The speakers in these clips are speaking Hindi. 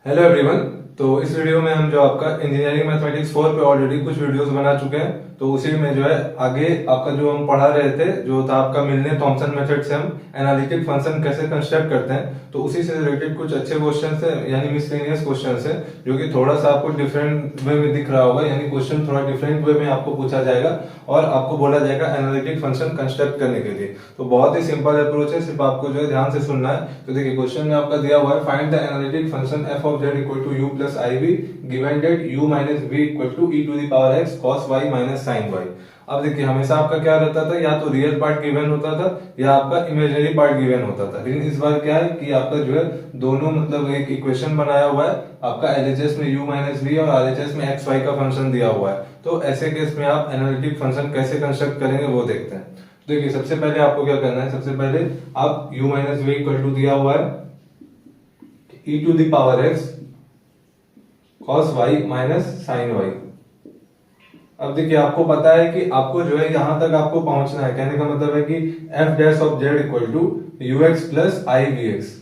Hello everyone. तो इस वीडियो में हम जो आपका इंजीनियरिंग मैथमेटिक्स 4 पे ऑलरेडी कुछ वीडियोस बना चुके हैं, तो उसी में जो है आगे आपका जो हम पढ़ा रहे थे जो था आपका मिलने थॉमसन मेथड से हम एनालिटिक फंक्शन कैसे कंस्ट्रक्ट करते हैं, तो उसी से रिलेटेड कुछ अच्छे क्वेश्चंस है यानी मिसलेनियस क्वेश्चंस है जो कि थोड़ा सा आपको डिफरेंट वे में दिख रहा होगा, यानी क्वेश्चन थोड़ा डिफरेंट वे में आपको पूछा जाएगा और आपको बोला जाएगा एनालिटिक फंक्शन कंस्ट्रक्ट करने के लिए। तो बहुत ही सिंपल अप्रोच है, सिर्फ आपको जो है ध्यान से सुनना है। तो देखिए क्वेश्चन में आपका दिया हुआ है find the analytic function f of z equal to u plus i v given that u minus v equal to e to the power x cos y minus sin y। अब देखिए हमेशा आपका क्या रहता था, या तो रियल पार्ट गिवन होता था या आपका इमेजिनरी पार्ट गिवन होता था, लेकिन इस बार क्या है कि आपका जो है दोनों मतलब एक इक्वेशन बनाया हुआ है आपका एलएचएस में u माइनस v और आरएचएस में x y का फंक्शन दिया हुआ है। तो ऐसे केस में आप एनालिटिक फंक्शन कैसे कंस्ट्रक्ट करेंगे वो देखते हैं। देखिए सबसे पहले आपको क्या करना है, सबसे पहले आप u minus v equal to दिया हुआ है e to the power x cos y minus sin y। अब देखिए आपको पता है कि आपको जो है यहां तक आपको पहुंचना है, कहने का मतलब है कि f dash of z equal to ux plus i vx।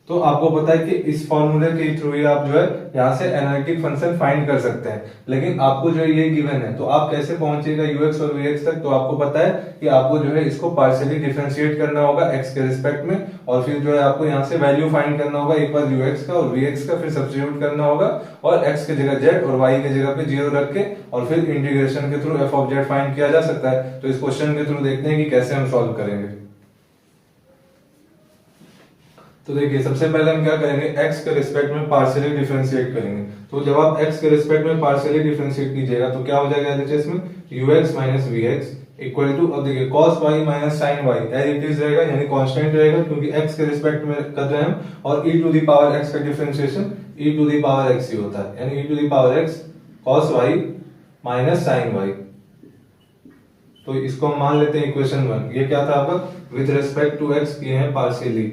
तो आपको पता है कि इस फॉर्मूले के थ्रू ही आप जो है यहाँ से एनालिटिक फंक्शन फाइंड कर सकते हैं, लेकिन आपको जो है ये गिवन है तो आप कैसे पहुंचेगा ux और vx तक। तो आपको पता है कि आपको जो है इसको पार्शियली डिफरेंशिएट करना होगा x के रिस्पेक्ट में, और फिर जो है आपको यहाँ से वैल्यू फाइंड करना होगा, एक बार ux का और vx का, फिर सब्स्टिट्यूट करना होगा और x की जगह z और y की जगह पे 0 रख के और फिर इंटीग्रेशन के through f of z find किया जा सकता है। तो इस क्वेश्चन के थ्रू देखते हैं कि कैसे हम सॉल्व करेंगे। तो देखिए सबसे पहले हम क्या करेंगे, x के रिस्पेक्ट में पार्शियली डिफरेंशिएट करेंगे। तो जब आप x के रिस्पेक्ट में पार्शियली डिफरेंशिएट कीजिएगा तो क्या हो जाएगा एलएचएस में ux minus vx equal to, अब देखिए cos y minus sin y as it is रहेगा, यानी कांस्टेंट रहेगा क्योंकि x के रिस्पेक्ट में कर रहे हैं हम, और e to the power x का differentiation e to the power x ही होता है, यानी e to the power x cos y minus sin y। तो इसको हम मान लेते हैं इक्वेशन 1। ये क्या था आपका, विद रिस्पेक्ट टू x किए हैं पार्शियली।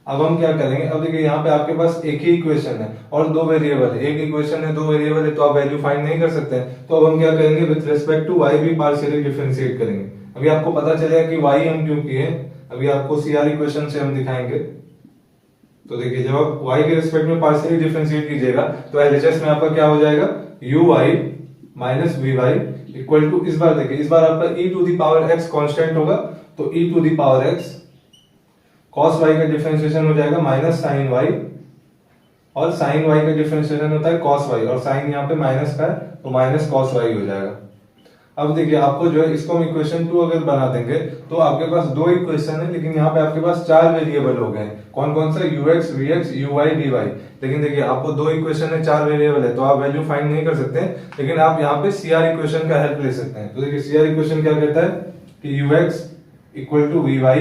अब हम क्या करेंगे, अब देखिए यहाँ पे आपके पास एक ही इक्वेशन है और दो वेरिएबल है, एक इक्वेशन है दो वेरिएबल है, तो आप वैल्यू फाइंड नहीं कर सकते हैं। तो अब हम क्या करेंगे, विद रिस्पेक्ट टू y भी पार्शियली डिफरेंशिएट करेंगे। अभी आपको पता चलेगा कि y हम क्यों किए, अभी आपको CR इक्वेशन से हम दिखाएंगे। तो देखिए जब आप y के रिस्पेक्ट में पार्शियली डिफरेंशिएट कीजिएगा तो एलएचएस में आपका क्या हो जाएगा, uy minus vy equal to, इस बार देखिए इस बार आपका e to the power x constant होगा, तो e to the power x cos y का डिफरेंशिएशन हो जाएगा माइनस sin y, और sin y का डिफरेंशिएशन होता है cos y, और sin यहाँ पे माइनस का है तो माइनस cos y हो जाएगा। अब देखिए आपको जो है इसको हम इक्वेशन 2 अगर बना देंगे तो आपके पास दो इक्वेशन है, लेकिन यहाँ पे आपके पास चार वेरिएबल हो गए। कौन कौन सा, ux vx uy dy। लेकिन देखिए आपको दो इक्वेशन है, चार वेरिएबल है, तो आप वैल्यू फाइंड नहीं कर सकते, लेकिन आप यहाँ पे CR इक्वेशन का हेल्प ले सकते हैं। तो देखिए CR इक्वेशन क्या कहता है कि ux इक्वल टू vy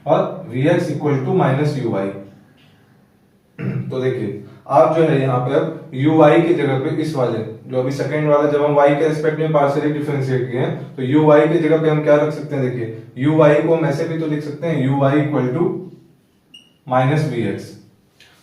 और vx equal to minus uy। तो देखिए आप जो है यहाँ पे अब uy की जगह पे इस वाले जो अभी सेकंड वाला जब हम y के रिस्पेक्ट में पार्शियली डिफरेंशिएट किए हैं, तो uy की जगह पे हम क्या रख सकते हैं, देखिए uy को हम ऐसे भी तो लिख सकते हैं uy equal to minus vx।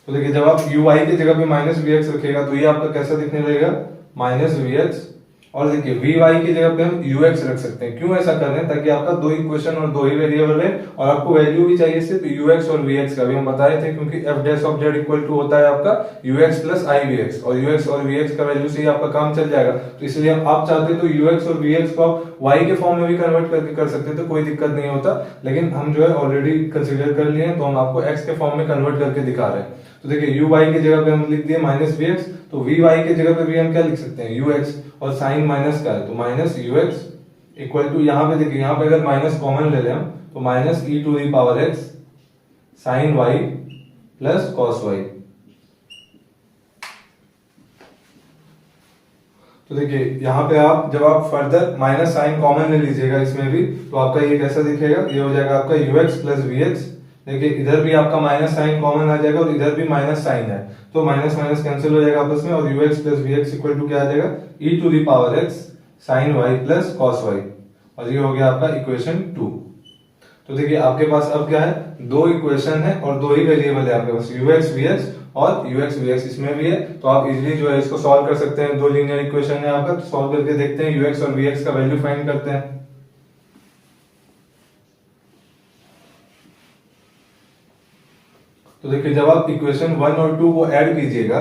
तो देखिए जब आप uy की जगह पे माइनस vx रखेगा तो ये आपका कैसा दिखने लगेगा, माइनस vx। और देखिए vy की जगह पे हम ux रख सकते हैं। क्यों ऐसा कर रहे हैं, ताकि आपका दो इक्वेशन और दो ही वेरिएबल है और आपको वैल्यू भी चाहिए सिर्फ ux और vx का। भी हम बता रहे थे क्योंकि f dash of z equal to होता है आपका ux प्लस i vx, और ux और vx का वैल्यू से ही आपका काम चल जाएगा। तो इसलिए आप चाहते तो ux और vx को आप y के फॉर्म में भी कन्वर्ट करके कर सकते तो कोई दिक्कत नहीं होता, लेकिन हम जो है ऑलरेडी कंसीडर कर लिए हैं तो हम आपको x के फॉर्म में कन्वर्ट करके दिखा रहे हैं। तो देखिए uy की जगह पे हम लिख दिए माइनस vx, तो vy की जगह पे भी हम क्या लिख सकते हैं ux, और साइन माइनस का है तो माइनस ux इक्वल टू, यहाँ पे देखिए यहाँ पे अगर माइनस कॉमन ले लें हम तो minus e to the power x sine y plus cos y। तो देखिए यहाँ पे आप जब आप फर्दर माइनस साइन कॉमन ले लीजिएगा इसमें भी, तो आपका ये कैसा दिखेगा, ये हो जाएगा आपका ux प्लस vx। देखिए इधर भी आपका माइनस साइन कॉमन आ जाएगा और इधर भी माइनस साइन है, तो माइनस माइनस कैंसिल हो जाएगा आपस में, और ux plus vx equal to क्या आ जाएगा, e to the power x sine y plus cos y। और ये हो गया आपका इक्वेशन 2। तो देखिए आपके पास अब क्या है, दो इक्वेशन है और दो ही वेरिएबल है आपके पास, ux vx और ux vx इसमें भी है। तो आप इजीली जो है इसको सॉल्व कर सकते हैं, दो लीनियर इक्वेशन है आपका, तो सॉल्व करके देखते हैं ux और vx का वैल्यू फाइंड करते हैं। तो देखिए जब आप इक्वेशन 1 और 2 को ऐड कीजिएगा,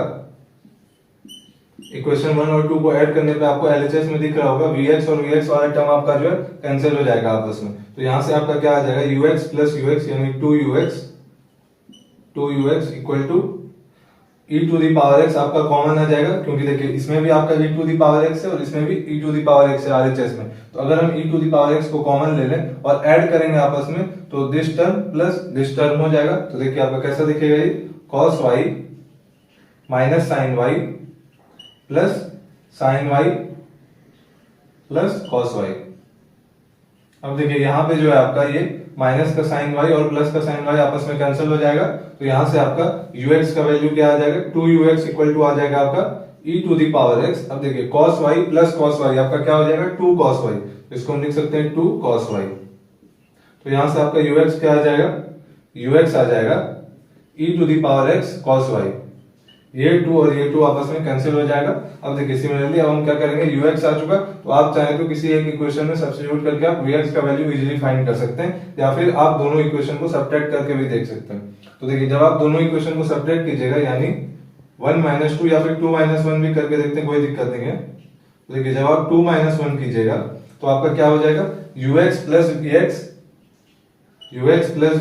इक्वेशन 1 और 2 को ऐड करने पे आपको एलएचएस में दिख रहा होगा Vx और Vx वाला टर्म आपका जो है कैंसिल हो जाएगा आपस में। तो यहां से आपका क्या आ जाएगा, ux प्लस ux यानी 2ux equal to e to the power x आपका कॉमन आ जाएगा, क्योंकि देखिए इसमें भी आपका e to the power x है और इसमें भी e to the power x है आरएचएस में। तो अगर हम e to the power x को कॉमन ले लें और ऐड करेंगे आपस में तो this term plus this term हो जाएगा। तो देखिए आपका कैसा दिखेगा ये, cos y minus sin y plus sin y plus cos y। अब देखिए यहाँ पे जो है आपका ये माइनस का sin y और प्लस का sin y आपस में कैंसिल हो जाएगा। तो यहाँ से आपका ux का वैल्यू क्या आ जाएगा, 2ux इक्वल टू आ जाएगा आपका e to the power x। अब देखिए cos y plus cos y आपका क्या हो जाएगा, 2 cos y। तो इसको हम लिख सकते हैं 2 cos y। तो यहाँ से आपका ux क्या आ जाएगा, ux आ जाएगा e to the power x cos y। ये 2 और ये 2 आपस में कैंसिल हो जाएगा। अब देखिए सिमिलरली अब हम क्या करेंगे, ux आ चुका, तो आप चाहें तो किसी एक इक्वेशन में सब्स्टिट्यूट करके आप vx का वैल्यू इजीली फाइंड कर सकते हैं, या फिर आप दोनों इक्वेशन को सब्ट्रैक्ट करके भी देख सकते हैं। तो देखिए जब आप दोनों इक्वेशन को सब्ट्रैक्ट कीजिएगा, यानी 1 माइनस 2 या फिर 2 माइनस 1 भी करके देखते हैं, कोई दिक्कत नहीं है। तो देखिए जब आप 2 माइनस 1 कीजिएगा तो आपका क्या हो जाएगा, ux प्लस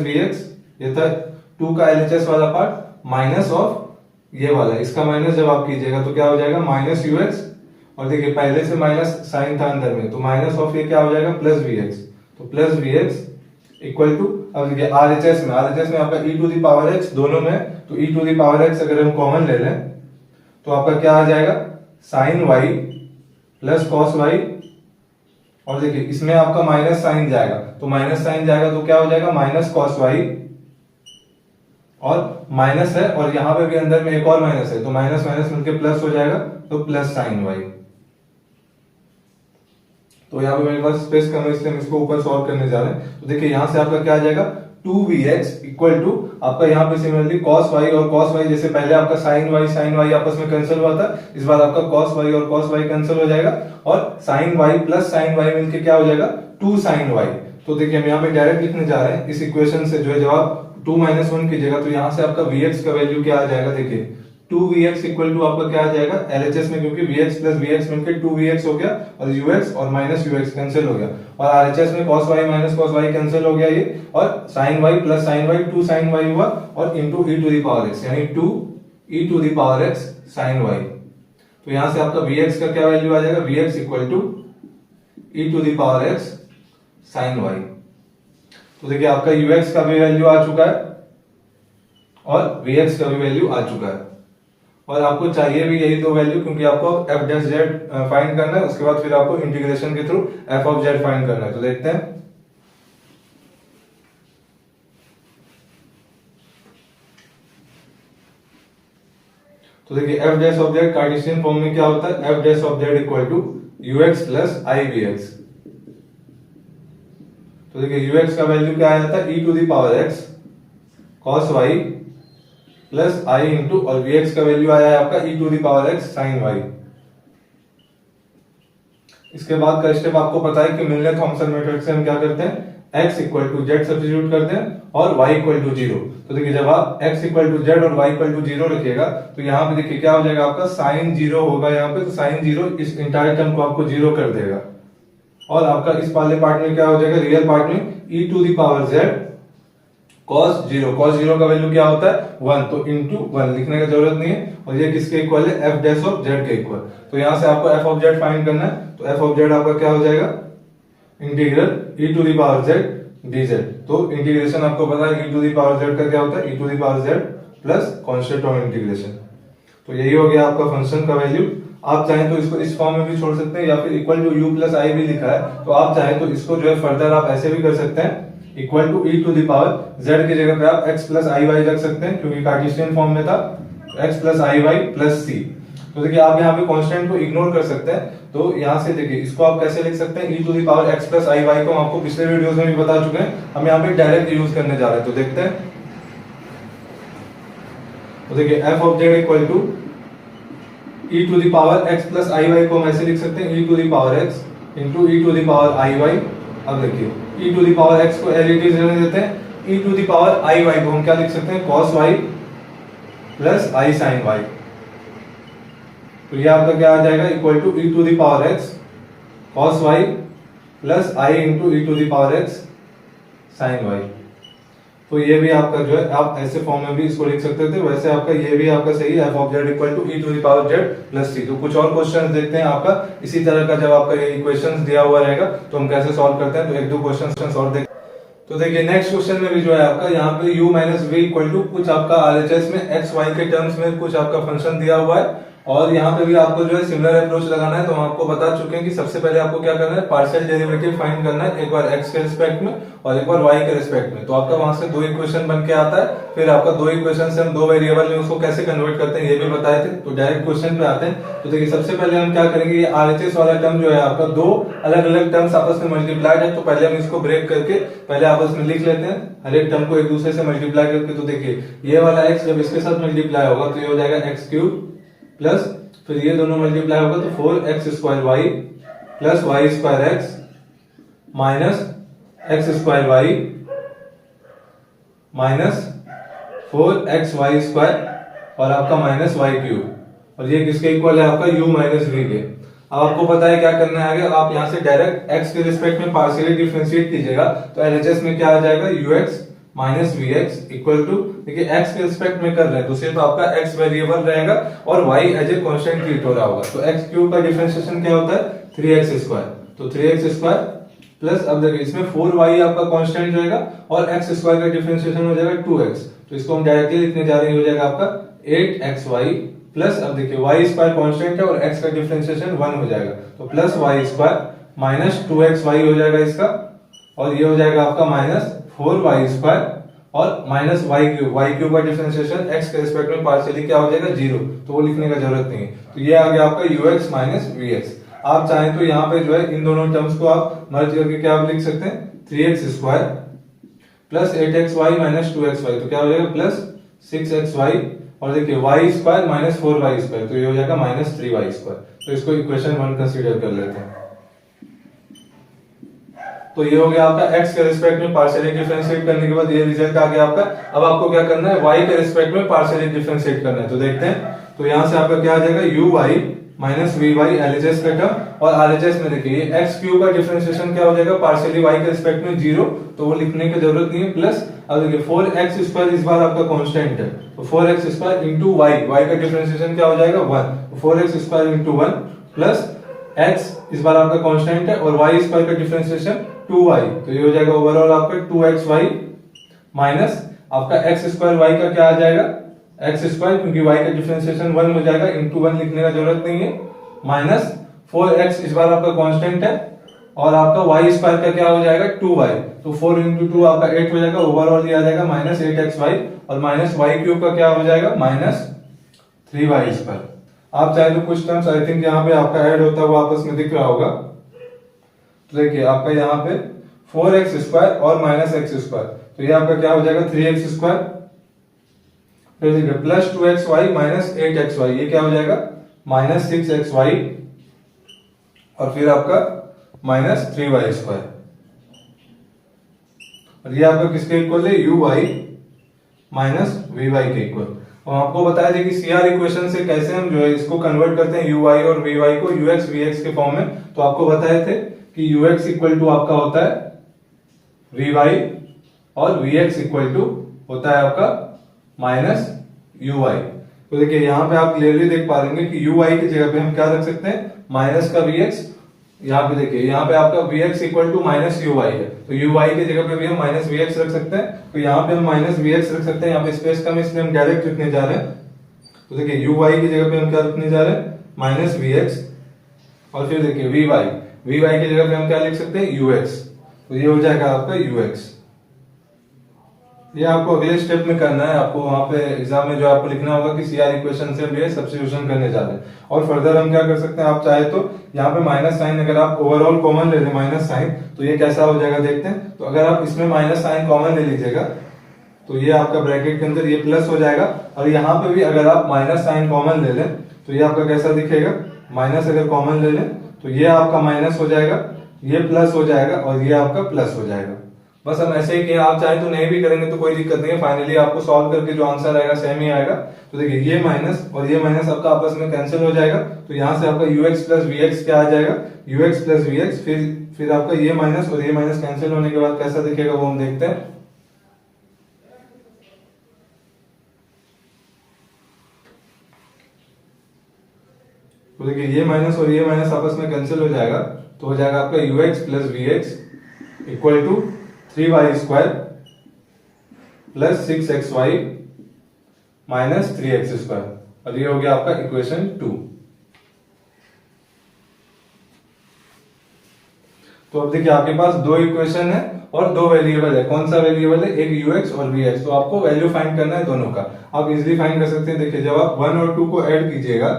vx, ये था 2 का एलएचएस वाला पार्ट माइनस ऑफ ये वाला, इसका माइनस जब आप कीजिएगा तो क्या हो जाएगा माइनस ux, और देखिए पहले से माइनस साइन था अंदर में, तो माइनस ऑफ ये क्या हो जाएगा प्लस vx। तो प्लस vx इक्वल टू, अब देखिए आरएचएस में आपका e to the power x दोनों में, तो e to the power x अगर हम कॉमन ले लें तो आपका क्या आ जाएगा sine y plus cos y, और देखिए इसमें आपका माइनस साइन जाएगा, तो माइनस साइन जाएगा तो क्या हो जाएगा माइनस कॉस y, और माइनस है और यहाँ पे भी अंदर में एक और माइनस है, तो माइनस माइनस मिलके प्लस हो जाएगा, तो प्लस साइन y। तो यहाँ पे मेरे पास स्पेस कम है इसलिए हम इसको ऊपर सॉल्व करने जा रहे हैं। तो देखिए यहाँ से आपका क्या आ जाएगा 2vx इक्वल टू आपका यहाँ पे सिमिलरली cos y और cos y, जैसे पहले आपका sin y आपस में कैंसिल हुआ था, इस बार आपका cos y और cos y कैंसिल हो जाएगा, और sin y plus sin y मिलके क्या हो जाएगा 2 sin y। तो देखिए हम यहाँ पे डायरेक्ट लिखने जा रहे हैं इस इक्वेशन से, जो है जब आप 2 माइनस 1 कीजिएगा तो यहाँ से आपका vx का वैल्यू क्या आ जाएगा, देखिए 2vx इक्वल टू आपका क्या आ जाएगा एलएचएस में, क्योंकि vx प्लस vx मिलकर 2vx हो गया, और ux और माइनस ux कैंसिल हो गया, और आरएचएस में cos y minus cos y cancel हो गया ये, और sin y plus sin y 2 sin y हुआ, और into e to the power x, यानी 2 e to the power x sin y। तो यहां से आपका vx का क्या वैल्यू आ जाएगा, vx equal to e to the power x sin y। तो देखिए आपका ux का भी वैल्यू आ चुका है और vx का भी वैल्यू आ चुका है, और आपको चाहिए भी यही दो वैल्यू, क्योंकि आपको f डैश z फाइंड करना है, उसके बाद फिर आपको इंटीग्रेशन के through f of z find करना है। तो देखते हैं, तो देखिए f dash of z Cartesian form में क्या होता है, f dash of z equal to ux plus ivx। तो देखिए ux का वैल्यू क्या आ जाता है e to the power x cos y plus i into, और vx का वैल्यू आया है आपका e to the power x sin y। इसके बाद का स्टेप आपको पता है कि मिलने थॉमसन मेथड से हम क्या करते हैं, x equal to z substitute करते हैं और y इक्वल टू 0। तो देखिए जब आप x इक्वल टू जेड और y इक्वल टू 0 रखिएगा तो यहाँ पे देखिए क्या हो जाएगा आपका साइन 0 होगा यहाँ पे, तो साइन 0 इस इंटायर टर्म को आपको 0 कर देगा, और आपका इस वाले पार्ट में क्या हो जाएगा, रियल पार्ट में e to the power z cos 0 का वैल्यू क्या होता है 1, तो इंटू 1 लिखने का जरूरत नहीं है, और ये किसके इक्वल है f डैश ऑफ z के इक्वल। तो यहां से आपको f ऑफ z फाइंड करना है, तो f ऑफ z आपका क्या हो जाएगा integral e to the power z dz। तो इंटीग्रेशन आपको पता है e to the power z का क्या होता है, e to the power z plus constant of integration. तो यही हो गया आपका फंक्शन का वैल्यू। आप चाहें तो इसको इस फॉर्म में भी छोड़ सकते हैं, या फिर इक्वल टू u प्लस आई भी लिखा है, तो आप चाहें तो इसको जो है फर्दर आप ऐसे भी कर सकते हैं, equal to e to the power z की जगह पे आप x प्लस आई वाई रख सकते हैं, क्योंकि कार्टेशियन फॉर्म में था x प्लस आई वाई प्लस c। तो देखिए आप यहाँ पे कांस्टेंट को इग्नोर कर सकते हैं, तो यहाँ से देखिए इसको आप कैसे लिख सकते हैं, e to the power x plus I Y को हम आपको पिछले वीडियोस में भी बता चुके हैं, हम यहाँ पे डायरेक्ट यूज करने जा रहे हैं। तो देखते हैं, तो देखिए f of z equal to e to the power x plus I Y को हम ऐसे लिख सकते हैं, e to the power x into e to the power I Y. अब देखिए e to the power x को एज इट इज रहने देते हैं, E to the power I Y को हम क्या लिख सकते हैं, cos Y plus I sine Y. तो ये आपका क्या आ जाएगा, equal to E to the power x cos Y plus i into e to the power x sine Y. तो ये भी आपका जो है आप ऐसे फॉर्म में भी इसको लिख सकते थे, वैसे आपका ये भी आपका सही है, F of Z equal to E to the power Z plus C. तो कुछ और क्वेश्चंस देखते हैं आपका इसी तरह का, जब आपका ये इक्वेशंस दिया हुआ रहेगा तो हम कैसे सॉल्व करते हैं। तो एक दो क्वेश्चंस और देख। तो देखिए नेक्स्ट क्वेश्चन में भी जो है आपका यहाँ पे u minus v equal to कुछ आपका आरएचएस में एक्स वाई के टर्म्स में कुछ आपका फंक्शन दिया हुआ है, और यहाँ पे भी आपको जो है सिमिलर अप्रोच लगाना है। तो हम आपको बता चुके हैं कि सबसे पहले आपको क्या करना है, पार्शियल डेरिवेटिव फाइंड करना है, एक बार x के रिस्पेक्ट में और एक बार y के रिस्पेक्ट में। तो आपका वहां से दो इक्वेशन बन के आता है, फिर आपका दो इक्वेशन से हम दो वेरिएबल में उसको कैसे कन्वर्ट करते हैं ये भी बताए थे। तो डायरेक्ट क्वेश्चन पे आते हैं। तो देखिए सबसे पहले हम क्या करेंगे, ये आरएचएस वाला टर्म जो है आपका दो अलग अलग टर्म्स आपस में मल्टीप्लाइड है, तो पहले हम इसको ब्रेक करके पहले आपस में लिख लेते हैं, हर एक टर्म को एक दूसरे से मल्टीप्लाई करके। तो देखिए ये वाला x जब इसके साथ मल्टीप्लाई होगा तो ये हो जाएगा एक्स क्यूब प्लस फिर ये दोनों मल्टीप्लाई होगा तो 4x square y plus y square x minus x square y minus 4x y square और आपका माइनस वाई क्यूब, और ये किसके इक्वल है आपका u माइनस वी के। अब आपको पता है क्या करना है, आगे आप यहाँ से डायरेक्ट x के रिस्पेक्ट में पार्शियली डिफरेंशिएट कीजिएगा। तो एलएचएस में क्या आ जाएगा, ux minus v x equal to, देखिए x के रिस्पेक्ट में कर रहे हैं तो सिर्फ आपका x वेरिएबल रहेगा और y as a constant treat हो रहा होगा। तो x क्यूब का डिफरेंशिएशन क्या होता है 3x स्क्वायर, तो 3x स्क्वायर प्लस, अब देखिए इसमें 4y आपका कांस्टेंट रहेगा और x स्क्वायर का डिफरेंशिएशन हो जाएगा 2x। तो इसको हम डायरेक्टली लिखने जा रहे हैं, हो जाएगा आपका 8xy प्लस, अब देखिए y स्क्वायर कांस्टेंट है और x का डिफरेंशिएशन 1 हो जाएगा, तो plus y square minus 2xy हो जाएगा इसका, और ये हो जाएगा आपका माइनस 4y स्क्वायर और माइनस y क्यूब का डिफरेंशिएशन x के रिस्पेक्ट में पार्शियली क्या हो जाएगा 0, तो वो लिखने का जरूरत नहीं है। तो ये आ गया आपका ux माइनस vx। आप चाहें तो यहाँ पे जो है इन दोनों टर्म्स को आप मर्ज करके क्या आप लिख सकते हैं 3x square plus 8xy minus 2xy, तो क्या हो जाएगा प्लस 6xy, और देखिए y square minus 4y square, तो ये हो जाएगा माइनस 3y स्क्वायर। तो इसको इक्वेशन 1 कंसीडर कर लेते हैं। तो ये हो गया आपका x के रिस्पेक्ट में पार्शियली डिफरेंशिएट करने के बाद ये रिजल्ट आ गया आपका। अब आपको क्या करना है, y के रिस्पेक्ट में पार्शियली डिफरेंशिएट करना है। तो देखते हैं, तो यहां से आपका क्या आ जाएगा uy माइनस vy एलएचएस का टर्म, और आरएचएस में देखिए x क्यूब का डिफरेंशिएशन क्या हो जाएगा पार्शियली y के रिस्पेक्ट में 0, तो वो लिखने की जरूरत नहीं है, प्लस अब देखिए 4x स्क्वायर इस बार आपका कांस्टेंट है, तो 4x square into y, y का डिफरेंशिएशन क्या हो जाएगा 1, 4x square into 1 plus x इस बार आपका कांस्टेंट है और y स्क्वायर का डिफरेंशिएशन 2y, तो ये हो जाएगा ओवरऑल आपका 2xy माइनस आपका x स्क्वायर y का क्या आ जाएगा x स्क्वायर, क्योंकि y का डिफरेंशिएशन 1 हो जाएगा, इनटू 1 लिखने का जरूरत नहीं है, माइनस 4x इस बार आपका कांस्टेंट है और आपका y स्क्वायर का क्या हो जाएगा 2y, तो 4 इंटू 2 आपका 8 हो जाएगा, ओवरऑल ये आ जाएगा माइनस 8xy और माइनस y क्यूब का क्या हो जाएगा माइनस 3y स्क्वायर। आप चाहे तो कुछ टर्म्स आई थिंक यहाँ पे आपका ऐड होता हुआ आपस में दिख रहा होगा। तो देखिए आपका यहाँ पे 4x स्क्वायर और माइनस x स्क्वायर, तो ये आपका क्या हो जाएगा 3x स्क्वायर, फिर देखिए प्लस 2xy माइनस 8xy, ये क्या हो जाएगा माइनस 6xy, और फिर आपका माइनस 3y स्क्वायर, और ये आपका किसके इक्वल है uy माइनस vy के इक्वल। और आपको बताया था कि सीआर इक्वेशन से कैसे हम जो है इसको कन्वर्ट करते हैं uy और vy को ux vx के फॉर्म में। तो आपको बताए थे कि ux इक्वल टू आपका होता है vy और vx इक्वल टू होता है आपका माइनस uy। तो देखिए यहाँ पे आप क्लियरली देख पा रहे कि uy की जगह पे हम क्या रख सकते हैं माइनस का vx, यहाँ पे देखिए यहाँ पे आपका vx equal to minus uy है, तो uy की जगह पे भी हम माइनस vx रख सकते हैं। तो यहाँ पे हम माइनस vx रख सकते हैं, यहाँ पे स्पेस कम है इसलिए हम डायरेक्ट लिखने जा रहे हैं। तो देखिए uy की जगह पे हम क्या रखने जा रहे हैं माइनस vx, और फिर देखिए vy की जगह पे हम क्या लिख सकते हैं ux, तो ये हो जाएगा आपका ux। ये आपको अगले स्टेप में करना है, आपको वहां पे एग्जाम में जो आपको लिखना होगा कि सीआर इक्वेशन से भी सब्स्टिट्यूशन करने जा रहे हैं। और फर्दर हम क्या कर सकते हैं, आप चाहे तो यहाँ पे माइनस साइन अगर आप ओवरऑल कॉमन ले लें माइनस साइन, तो ये कैसा हो जाएगा देखते हैं। तो अगर आप इसमें माइनस साइन कॉमन ले लीजिएगा तो ये आपका ब्रैकेट के अंदर ये प्लस हो जाएगा, और यहाँ पे भी अगर आप माइनस साइन कॉमन ले लें तो ये आपका कैसा दिखेगा, माइनस अगर कॉमन ले लें तो ये आपका माइनस हो जाएगा, ये प्लस हो जाएगा और ये आपका प्लस हो जाएगा। बस हम ऐसे ही किए, आप चाहे तो नहीं भी करेंगे तो कोई दिक्कत नहीं है, फाइनली आपको सॉल्व करके जो आंसर आएगा सेम ही आएगा। तो देखिए ये माइनस और ये माइनस आपका आपस में कैंसिल हो जाएगा, तो यहाँ से आपका ux प्लस वी एक्स क्या आ जाएगा, ux प्लस वी एक्स, फिर आपका ये माइनस और ये माइनस कैंसिल होने के बाद कैसा दिखेगा वो हम देखते हैं। तो देखिए ये माइनस और ये माइनस आपस में कैंसिल हो जाएगा, तो हो जाएगा आपका ux plus v x equal to 3y square plus 6xy minus 3x square, और ये हो गया आपका इक्वेशन 2। तो अब देखिए आपके पास दो इक्वेशन है और दो वेरिएबल है। कौन सा वेरिएबल है, एक ux और vx, तो आपको वैल्यू फाइंड करना है दोनों का। आप इजीली फाइंड कर सकते हैं। देखिए जब आप 1 और 2 को ऐड कीजिएगा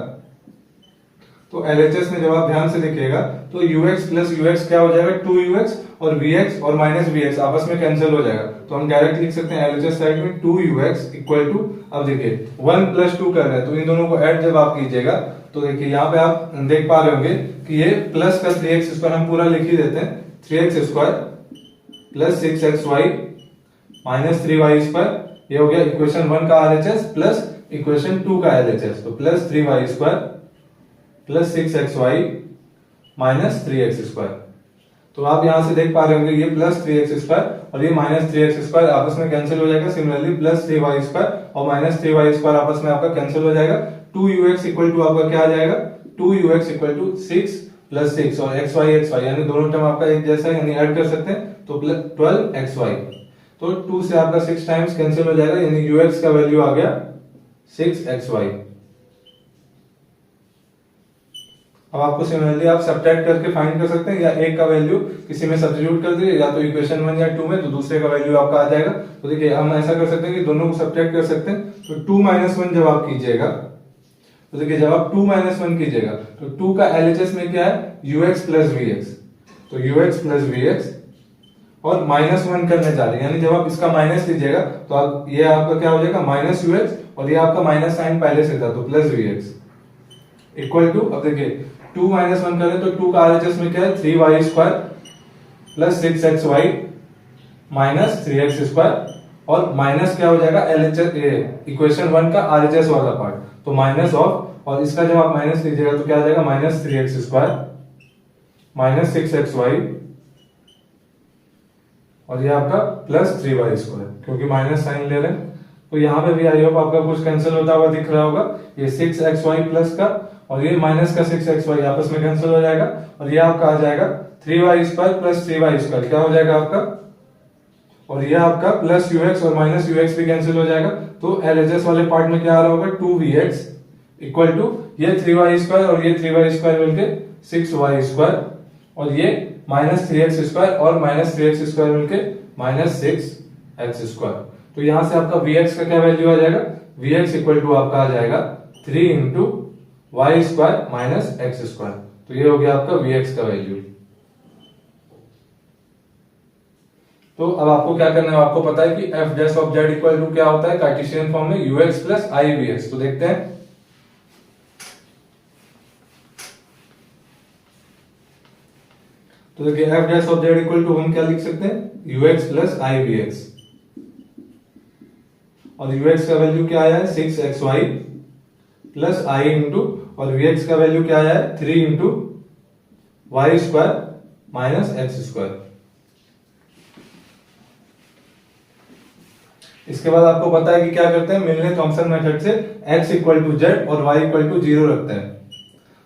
तो LHS में जब आप ध्यान से देखिएगा तो ux प्लस ux क्या हो जाएगा, 2ux, और vx और माइनस vx आपस में कैंसिल हो जाएगा, तो हम डायरेक्ट लिख सकते हैं LHS साइड में 2ux इक्वल टू, अब देखिए 1 प्लस 2 कर रहे हैं तो इन दोनों को ऐड जब आप कीजिएगा तो देखिए यहाँ पे आप देख पा रहे होंगे कि ये प्लस का 3x स्क्वायर हम पूरा लिख ही देते हैं, 3x square plus 6xy minus 3y square, ये हो गया इक्वेशन 1 का RHS प्लस इक्वेशन 2 का LHS, तो plus 3y square plus 6xy minus 3x square. तो आप यहां से देख पा रहे होंगे ये प्लस 3x स्क्वायर और ये माइनस 3x स्क्वायर आपस में कैंसिल हो जाएगा। सिमिलरली प्लस 3y स्क्वायर और माइनस 3y स्क्वायर आपस में आपका कैंसिल हो जाएगा। 2ux इक्वल टू आपका क्या आ जाएगा, 2ux इक्वल टू 6 प्लस 6 और xy यानी दोनों टर्म आपका एक जैसा है, यानी ऐड कर सकते हैं, तो 12xy, तो 2 से आपका 6 टाइम्स कैंसिल हो जाएगा, यानी ux का वैल्यू आ गया 6xy। अब आपको सिमिलरली आप सब्ट्रैक्ट करके फाइंड कर सकते हैं, या एक का वैल्यू किसी में सब्स्टिट्यूट कर दीजिए, या तो इक्वेशन 1 या 2 में, तो दूसरे का वैल्यू आपका आ जाएगा। तो देखिए हम ऐसा कर सकते हैं कि दोनों को सब्ट्रैक्ट कर सकते हैं। तो 2 माइनस 1 जब आप कीजिएगा तो देखिए जब आप 2 माइनस 1 कीजिएगा तो 2 का LHS में क्या है, ux प्लस vx, तो ux प्लस vx और माइनस 1 करने जा रहे हैं, यानी जब आप इसका माइनस लीजिएगा तो आप ये आपका क्या हो जाएगा माइनस ux, और ये आपका माइनस साइन पहले से था तो प्लस vx इक्वल टू, अब देखिए 2 माइनस 1 करें तो 2 का RHS में क्या है, 3y square plus 6xy minus 3x square, और माइनस क्या हो जाएगा LHS इक्वेशन 1 का RHS वाला पार्ट, तो माइनस ऑफ, और इसका जब आप माइनस लीजिएगा तो क्या आ जाएगा minus 3x square minus 6xy, और ये आपका प्लस 3y स्क्वायर, क्योंकि माइनस साइन ले रहे हैं। तो यहाँ पे भी आई होप आपका कुछ कैंसिल होता हुआ दिख रहा होगा, ये 6xy प्लस का और ये माइनस का 6xy आपस में कैंसिल हो जाएगा, और ये आपका आ जाएगा 3y square plus 3y square क्या हो जाएगा आपका, और ये आपका प्लस ux और माइनस ux भी कैंसिल हो जाएगा। तो LHS वाले पार्ट में क्या आ रहा होगा, 2vx इक्वल टू ये 3y स्क्वायर और ये 3y स्क्वायर मिलके 6y स्क्वायर, और ये माइनस 3x स्क्वायर और माइनस 3x स्क्वायर मिलके माइनस 6x स्क्वायर। तो यहां से आपका vx का क्या वैल्यू आ जाएगा, vx इक्वल टू आपका आ जाएगा 3 into y square minus x square, तो ये हो गया आपका vx का वैल्यू। तो अब आपको क्या करना है, आपको पता है कि f dash of z equal to क्या होता है कार्टेशियन फॉर्म में ux प्लस i vx। तो देखते हैं, तो देखिए f dash of z equal to हम क्या लिख सकते हैं ux प्लस i vx, और ux का वैल्यू क्या आया है 6xy प्लस i इंटू, और vx का वैल्यू क्या आया है 3 into y square minus x square. इसके बाद आपको पता है कि क्या करते हैं, मिलने थॉमसन मेथड से x इक्वल टू जेड और y इक्वल टू 0 रखते हैं।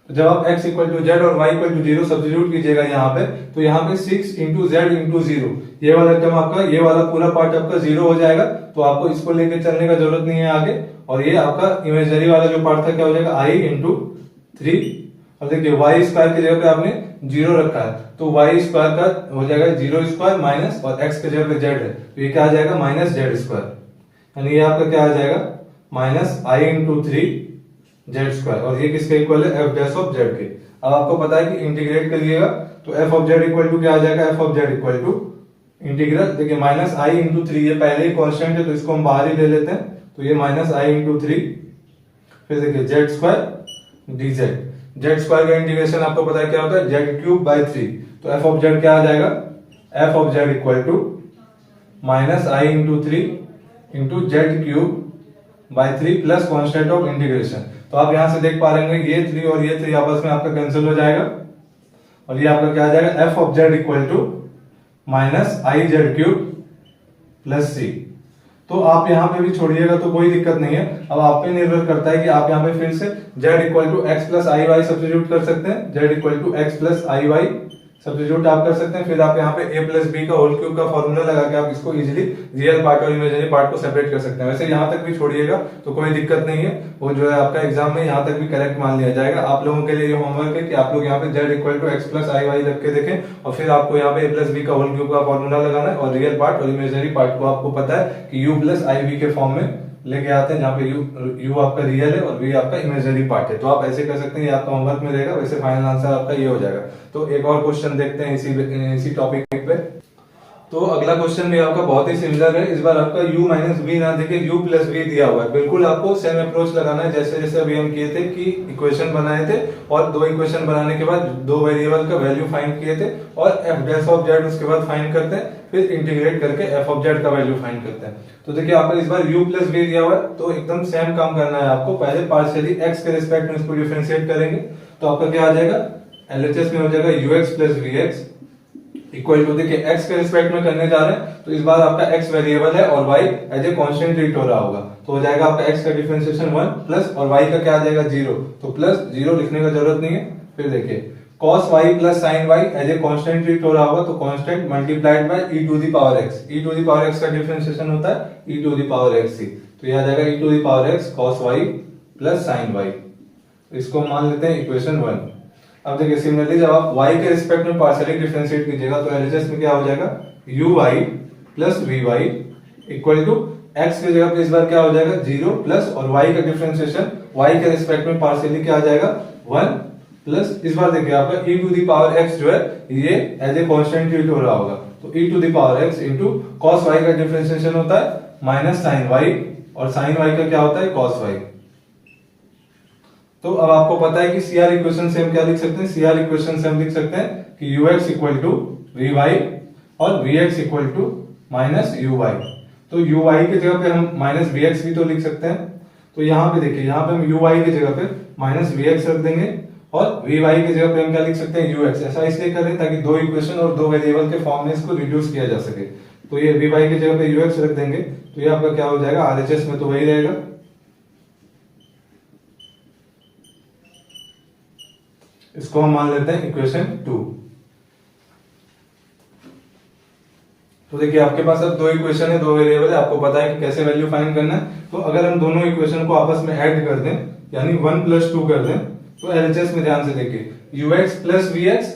तो जब आप x इक्वल टू जेड और y इक्वल टू 0 सब्स्टिट्यूट कीजिएगा यहाँ पे, तो यहाँ पे 6 इंटू जेड इंटू 0, ये वाला टर्म आपका, ये वाला पूरा पार्ट आपका 0 हो जाएगा, तो आपको इसको लेके चलने का जरूरत नहीं है आगे। और ये आपका इमेजनरी वाला जो पार्ट था क्या हो जाएगा i इंटू 3, और देखिए y स्क्वायर की जगह पे आपने 0 रखा है, तो y स्क्वायर का हो जाएगा 0 स्क्वायर माइनस, और x की जगह पे z है तो ये क्या आ जाएगा माइनस जेड स्क्वायर, यानी ये आपका क्या आ जाएगा minus i into 3 Z square, और ये किसके इक्वल है f डैश ऑफ z के। अब आपको पता है कि इंटीग्रेट करिएगा तो f of z equal to क्या आ जाएगा, f of z equal to integral, देखिए माइनस i इंटू 3, ये पहले ही कांस्टेंट है तो इसको हम बाहर ही ले लेते हैं, तो ये माइनस i इंटू 3, फिर देखिए Z square dz, Z square का इंटीग्रेशन आपको पता है क्या होता है जेड क्यूब बाय 3, तो f ऑफ z क्या आ जाएगा, f of z equal to minus i into 3 into z cube by 3 plus constant of integration. तो आप यहां से देख पा रहे हैं ये 3 और ये 3 आपस में आपका कैंसिल हो जाएगा और ये आपका क्या आ जाएगा F of Z equal to minus I Z cube plus C. तो आप यहाँ पे भी छोड़िएगा तो कोई दिक्कत नहीं है। अब आप पे निर्भर करता है कि आप यहाँ पे फिर से z equal to x plus I y substitute कर सकते हैं, z equal to x plus I y substitute आप कर सकते हैं। फिर आप यहाँ पे a प्लस बी का होल क्यूब का फॉर्मूला लगा के आप इसको इजीली रियल पार्ट और इमेजिनरी पार्ट को सेपरेट कर सकते हैं। वैसे यहाँ तक भी छोड़िएगा तो कोई दिक्कत नहीं है, वो जो है आपका एग्जाम में यहाँ तक भी करेक्ट मान लिया जाएगा। आप लोगों के लिए ये होमवर्क है कि आप लोग यहाँ पे z equal to x plus I y रख के देखें और फिर आपको यहाँ पे a प्लस बी का होल क्यूब का फॉर्मूला लगाना है और रियल पार्ट और इमेजिनरी पार्ट को आपको पता है कि u प्लस आई बी के फॉर्म में लेके आते हैं, जहाँ पे u आपका रियल है और v आपका इमेजिनरी पार्ट है। तो आप ऐसे कर सकते हैं, ये आपका होमवर्क में रहेगा। वैसे फाइनल आंसर आपका ये हो जाएगा। तो एक और क्वेश्चन देखते हैं इसी टॉपिक पे। तो अगला क्वेश्चन भी आपका बहुत ही सिमिलर है। इस बार आपका u माइनस बी ना देके u प्लस बी दिया हुआ है। बिल्कुल आपको सेम अप्रोच लगाना है जैसे जैसे अभी हम किए थे कि इक्वेशन बनाए थे और दो इक्वेशन बनाने के बाद दो वेरिएबल का वैल्यू फाइंड किए थे और एफ डैश ऑफ जेड उसके बाद फाइंड करते हैं, फिर इंटीग्रेट करके एफ ऑफ जेड का वैल्यू फाइंड करते हैं। तो देखिए आपका इस बार u प्लस बी दिया हुआ है तो एकदम सेम काम करना है आपको। पहले पार्शियली x के रिस्पेक्ट में इसको डिफरेंशिएट करेंगे तो आपका क्या आ जाएगा, एलएचएस में हो जाएगा ux plus vx equal to, देखिए x के रिस्पेक्ट में करने जा रहे हैं तो इस बार आपका x वेरिएबल है और y as a constant treat हो रहा होगा। तो हो जाएगा आपका x का डिफरेंशिएशन 1 प्लस और y का क्या आ जाएगा 0, तो प्लस 0 लिखने का जरूरत नहीं है। फिर देखिए cos y plus sin y as a constant treat हो रहा होगा तो constant multiplied by e to the power x। e to the power x का डिफरेंशिएशन होता है e to the power x c, तो ये आ जाएगा e to the power x cos y plus sin y। इसको मान लेते हैं इक्वेशन 1। अब देखिए सिमिलरली जब आप y के रिस्पेक्ट में पार्शियली डिफरेंशिएट कीजिएगा तो एलएचएस में क्या हो जाएगा uy plus vy equal to x की जगह पे इस बार क्या हो जाएगा 0 प्लस और y का डिफरेंशिएशन y के रिस्पेक्ट में पार्शियली क्या आ जाएगा 1 प्लस इस बार देखिए आपका e to the power x जो है ये एज ए कांस्टेंट ट्रीट हो रहा होगा तो e to the power x into cos y का डिफरेंशिएशन होता है माइनस sin y और sin y का क्या होता है cos y। तो अब आपको पता है कि CR इक्वेशन से हम क्या लिख सकते हैं, CR इक्वेशन से हम लिख सकते हैं कि ux इक्वल टू vy और vx equal to minus uy। तो uy की जगह पे हम माइनस vx भी तो लिख सकते हैं। तो यहाँ पे देखिए यहाँ पे हम uy की जगह पे माइनस vx रख देंगे और vy की जगह पे हम क्या लिख सकते हैं ux। ऐसा इसलिए कर रहे हैं ताकि दो इक्वेशन और दो वेरिएबल के फॉर्म में इसको रिड्यूस किया जा सके। तो ये vy की जगह पे ux रख देंगे तो ये आपका क्या हो जाएगा RHS में तो वही रहेगा। इसको हम मान लेते हैं इक्वेशन 2। तो देखिए आपके पास अब दो इक्वेशन है, दो वेरिएबल है, आपको पता है कि कैसे वैल्यू फाइंड करना है। तो अगर हम दोनों इक्वेशन को आपस में ऐड कर दें यानी 1 प्लस 2 कर दें तो एलएचएस में ध्यान से देखिए ux plus vx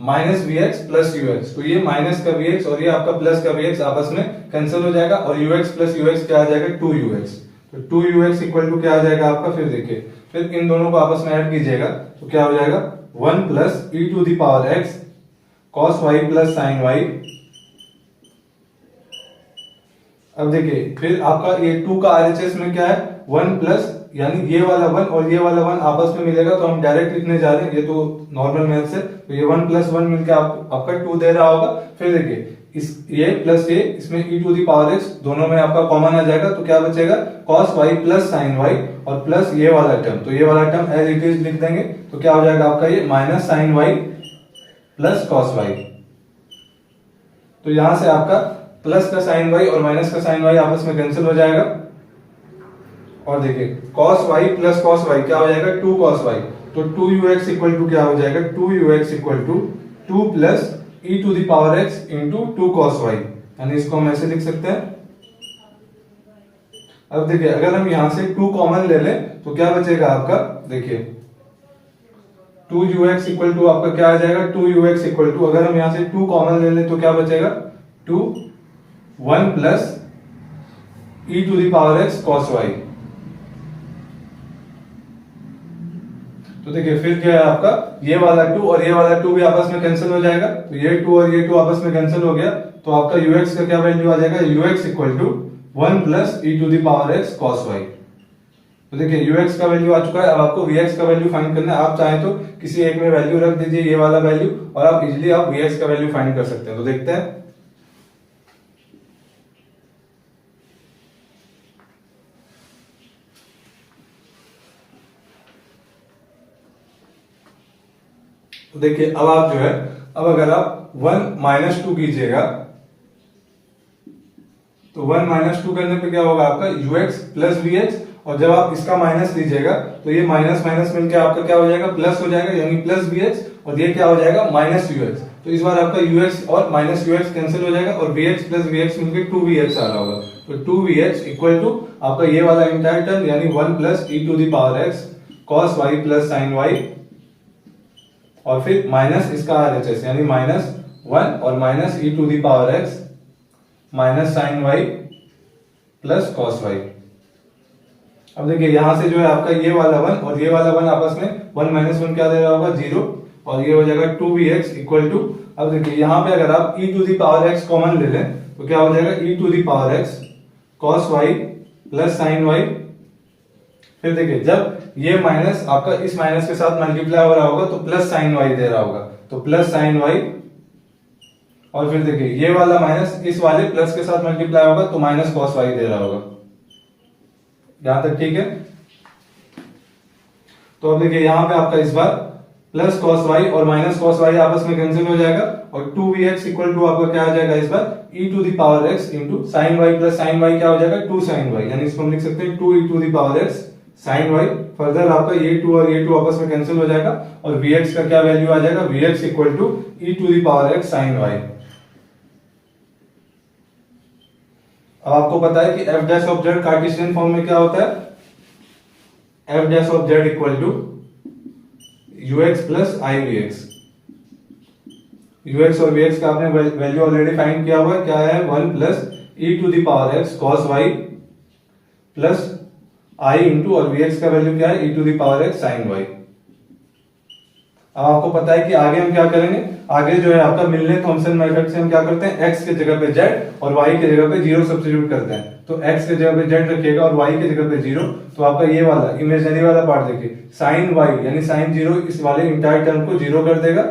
minus vx plus ux, तो ये माइनस का vx और ये आपका प्लस का vx आपस में कैंसिल हो जाएगा और ux प्लस ux क्या आ जाएगा 2ux। तो 2ux इक्वल टू क्या आ जाएगा आपका, फिर देखिए फिर इन दोनों को आपस में ऐड कीजिएगा तो क्या हो जाएगा 1 plus e to the power x cos y plus sin y। अब देखिए फिर आपका ये 2 का RHS में क्या है 1 प्लस यानी ये वाला 1 और ये वाला 1 आपस में मिलेगा तो हम डायरेक्ट लिखने जा रहे हैं, ये तो नॉर्मल मैथ से, तो ये 1 प्लस 1 मिलकर आपका 2 दे रहा होगा। फिर देखिए इस ये प्लस ये इसमें e to the power x दोनों में आपका कॉमन आ जाएगा तो क्या बचेगा cos y plus sin y और प्लस ये वाला टर्म, तो ये वाला टर्म एज इट इज लिख देंगे तो क्या हो जाएगा आपका ये minus sin y plus cos y। तो यहां से आपका प्लस का sin y और माइनस का sin y आपस में कैंसिल हो जाएगा और देखिए cos y plus cos y क्या हो जाएगा 2 cos y, तो 2ux इक्वल टू क्या हो जाएगा 2ux equal to 2 plus e to the power x into 2 cos y, यानी इसको हम ऐसे लिख सकते हैं। अब देखिए अगर हम यहां से 2 कॉमन ले लें तो क्या बचेगा आपका, देखिए 2ux इक्वल टू आपका क्या आ जाएगा 2ux इक्वल टू, अगर हम यहां से 2 कॉमन ले लें तो क्या बचेगा 2 1 plus e to the power x cos y। तो देखिए फिर क्या है आपका ये वाला 2 और ये वाला 2 भी आपस में कैंसिल हो जाएगा तो ये 2 और ये 2 आपस में कैंसिल हो गया तो आपका ux का क्या वैल्यू आ जाएगा ux equal to 1 plus e to the power x cos y। तो देखिए ux का वैल्यू आ चुका है। अब आपको vx का वैल्यू फाइंड करना है। आप चाहें तो किसी एक में वैल्यू रख दीजिए ये वाला वैल्यू और आप इजीली आप vx का वैल्यू फाइंड कर सकते हैं। तो देखते हैं तो देखिए अब आप जो है, अब अगर आप 1 माइनस 2 कीजिएगा तो 1 माइनस 2 करने पे क्या होगा आपका ux प्लस vx, और जब आप इसका माइनस लीजिएगा तो ये माइनस माइनस मिलके आपका क्या हो जाएगा प्लस हो जाएगा, यानी प्लस vx, और ये क्या हो जाएगा माइनस ux। तो इस बार आपका ux और माइनस ux कैंसिल हो जाएगा और vx प्लस vx मिलके 2vx आ रहा होगा। तो 2vx इक्वल टू आपका ये वाला इंटायर टर्म यानी 1 plus e to the power x cos y plus sin y, और फिर माइनस इसका RHS यानी माइनस 1 और minus e to the power x minus sine y plus cos y. अब देखिए यहां से जो है आपका ये वाला 1 और ये वाला 1 आपस में 1 माइनस 1 क्या दे रहा होगा 0, और ये हो जाएगा 2vx इक्वल टू, अब देखिए यहां पे अगर आप e to the power x common ले लें तो क्या हो जाएगा e to the power x cos y plus sine y। फिर देखिए जब ये माइनस आपका इस माइनस के साथ मल्टीप्लाई हो रहा होगा तो प्लस साइन y दे रहा होगा, तो प्लस साइन y, और फिर देखिए ये वाला माइनस इस वाले प्लस के साथ मल्टीप्लाई होगा तो माइनस कॉस वाई दे रहा होगा। यहां तक ठीक है। तो अब देखिए यहां पे आपका इस बार प्लस कॉस वाई और माइनस कॉस वाई आपस में कैंसिल हो जाएगा, और 2vx इक्वल टू आपका क्या आ जाएगा इस बार e to the power x into sine y plus sine y क्या हो जाएगा 2 साइन वाई, यानी इसको हम लिख सकते हैं 2 e to the power x sine y. Further आपका ये 2 और ये 2 आपस में कैंसिल हो जाएगा और vx का क्या वैल्यू आ जाएगा vx equal to e to the power x sine y. अब आपको पता है कि f dash of z Cartesian form में क्या होता है, f dash of z equal to ux plus i vx। ux और vx का आपने वैल्यू ऑलरेडी फाइंड किया हुआ है, क्या है 1 plus e to the power x cos y plus i into, और vx का वैल्यू क्या है e to the power x sin y। अब आपको पता है कि आगे हम क्या करेंगे, आगे जो है आपका मिलने थॉमसन मेथड से हम क्या करते हैं x के जगह पे z और y के जगह पे 0 सब्स्टिट्यूट करते हैं। तो x के जगह पे z रखिएगा और y के जगह पे 0, तो आपका ये वाला इमेजिनरी वाला पार्ट देखिए sin y यानी sin 0 इस वाले इंटायर टर्म को 0 कर देगा,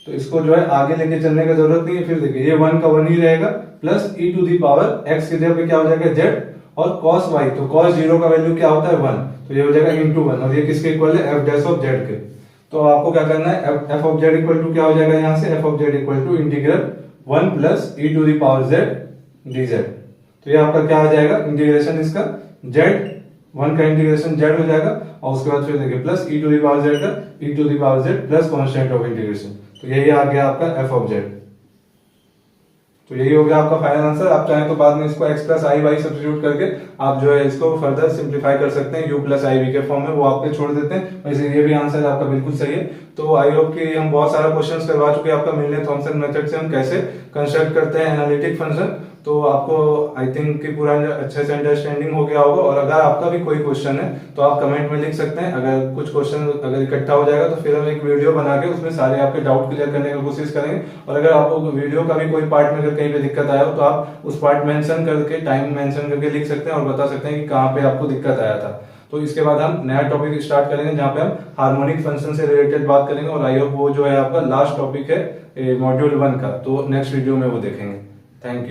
तो इसको जो है आगे लेके चलने की जरूरत नहीं है। फिर देखिए ये 1 का 1 ही रहेगा plus e to the power x के जगह पे क्या हो जाएगा z, और cos y, तो cos 0 का वैल्यू क्या होता है 1, तो ये हो जाएगा इंटू 1, और ये किसके इक्वल है f डैश ऑफ z के। तो आपको क्या करना है f of z equal to क्या हो जाएगा यहाँ से f of z equal to integral 1 plus e to the power z dz। तो ये आपका क्या आ जाएगा इंटीग्रेशन इसका z 1 का इंटीग्रेशन z हो जाएगा, और उसके बाद फिर देखिए plus e to the power z का e to the power z plus constant of integration, तो यही आ गया आपका f ऑफ z। तो यही हो गया आपका फाइनल आंसर। आप चाहें तो बाद में इसको x प्लस आई वाई सब्स्टिट्यूट करके आप जो है इसको फर्दर सिंप्लीफाई कर सकते हैं u प्लस आई वी के फॉर्म में, वो आप पे छोड़ देते हैं। वैसे ये भी आंसर आपका बिल्कुल सही है। तो आई होप कि हम बहुत सारा क्वेश्चंस करवा चुके हैं आपका मिलने थॉमसन मेथड से हम कैसे कंस्ट्रक्ट करते हैं एनालिटिक फंक्शन। तो आपको आई थिंक कि पूरा अच्छे से अंडरस्टैंडिंग हो गया होगा, और अगर आपका भी कोई क्वेश्चन है तो आप कमेंट में लिख सकते हैं। अगर कुछ क्वेश्चन अगर इकट्ठा हो जाएगा तो फिर हम एक वीडियो बना के उसमें सारे आपके डाउट क्लियर करने की कोशिश करेंगे। और अगर आपको वीडियो का भी कोई पार्ट में अगर कहीं पे दिक्कत आया हो तो आप उस पार्ट मेंशन करके टाइम मेंशन करके लिख सकते हैं और बता सकते हैं कि कहाँ पे आपको दिक्कत आया था। तो इसके बाद हम नया टॉपिक स्टार्ट करेंगे जहाँ पे हम हार्मोनिक फंक्शन से रिलेटेड बात करेंगे, और आई होप वो जो है आपका लास्ट टॉपिक है मॉड्यूल 1 का, तो नेक्स्ट वीडियो में वो देखेंगे। Thank you.